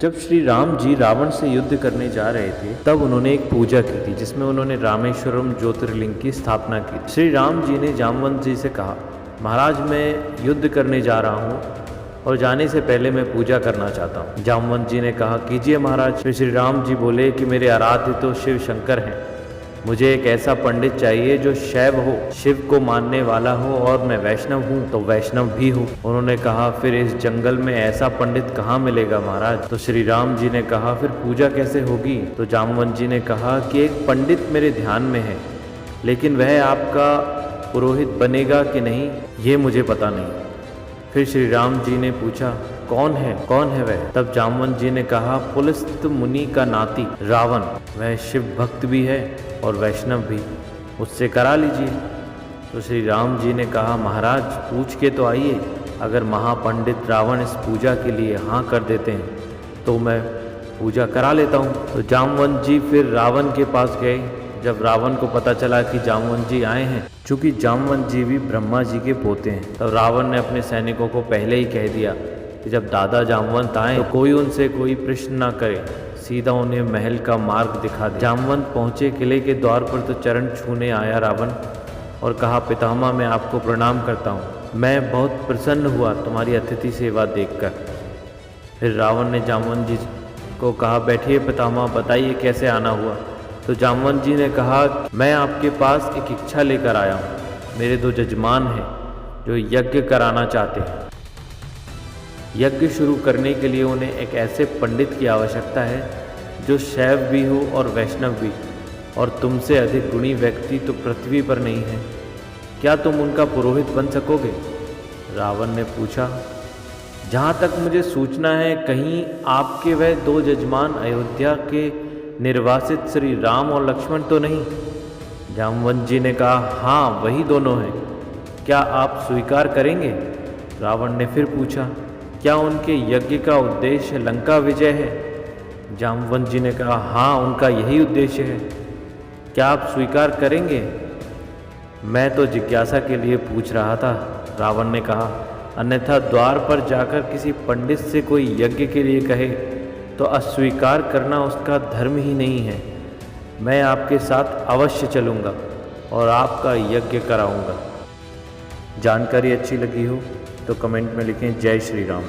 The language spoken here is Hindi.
जब श्री राम जी रावण से युद्ध करने जा रहे थे तब उन्होंने एक पूजा की थी जिसमें उन्होंने रामेश्वरम ज्योतिर्लिंग की स्थापना की। श्री राम जी ने जामवंत जी से कहा, महाराज मैं युद्ध करने जा रहा हूँ और जाने से पहले मैं पूजा करना चाहता हूँ। जामवंत जी ने कहा, कीजिए महाराज। फिर श्री राम जी बोले कि मेरे आराध्य तो शिव शंकर हैं, मुझे एक ऐसा पंडित चाहिए जो शैव हो, शिव को मानने वाला हो, और मैं वैष्णव हूँ तो वैष्णव भी हूँ। उन्होंने कहा, फिर इस जंगल में ऐसा पंडित कहाँ मिलेगा महाराज? तो श्री राम जी ने कहा, फिर पूजा कैसे होगी? तो जामवंत जी ने कहा कि एक पंडित मेरे ध्यान में है, लेकिन वह आपका पुरोहित बनेगा कि नहीं ये मुझे पता नहीं। फिर श्री राम जी ने पूछा, कौन है वह? तब जामवंत जी ने कहा, पुलस्त मुनि का नाती रावण, वह शिव भक्त भी है और वैष्णव भी, उससे करा लीजिए। तो श्री राम जी ने कहा, महाराज पूछ के तो आइए, अगर महापंडित रावण इस पूजा के लिए हाँ कर देते हैं तो मैं पूजा करा लेता हूँ। तो जामवंत जी फिर रावण के पास गए। जब रावण को पता चला कि जामवंत जी आए हैं, चूँकि जामवंत जी भी ब्रह्मा जी के पोते हैं, तब रावण ने अपने सैनिकों को पहले ही कह दिया कि जब दादा जामवंत आए तो कोई उनसे कोई प्रश्न ना करे, सीधा उन्हें महल का मार्ग दिखा दे। जामवंत पहुँचे किले के द्वार पर तो चरण छूने आया रावण और कहा, पितामह मैं आपको प्रणाम करता हूँ, मैं बहुत प्रसन्न हुआ तुम्हारी अतिथि सेवा देखकर। फिर रावण ने जामवंत जी को कहा, बैठिए पितामह, बताइए कैसे आना हुआ? तो जामवंत जी ने कहा, मैं आपके पास एक इच्छा लेकर आया हूँ। मेरे 2 जजमान हैं जो यज्ञ कराना चाहते हैं। यज्ञ शुरू करने के लिए उन्हें एक ऐसे पंडित की आवश्यकता है जो शैव भी हो और वैष्णव भी, और तुमसे अधिक गुणी व्यक्ति तो पृथ्वी पर नहीं है। क्या तुम उनका पुरोहित बन सकोगे? रावण ने पूछा, जहाँ तक मुझे सूचना है कहीं आपके वह 2 जजमान अयोध्या के निर्वासित श्री राम और लक्ष्मण तो नहीं? जामवंत जी ने कहा, हाँ वही दोनों हैं। क्या आप स्वीकार करेंगे? रावण ने फिर पूछा, क्या उनके यज्ञ का उद्देश्य लंका विजय है? जामवंत जी ने कहा, हाँ उनका यही उद्देश्य है। क्या आप स्वीकार करेंगे? मैं तो जिज्ञासा के लिए पूछ रहा था, रावण ने कहा, अन्यथा द्वार पर जाकर किसी पंडित से कोई यज्ञ के लिए कहे तो अस्वीकार करना उसका धर्म ही नहीं है। मैं आपके साथ अवश्य चलूँगा और आपका यज्ञ कराऊँगा। जानकारी अच्छी लगी हो तो कमेंट में लिखें जय श्री राम।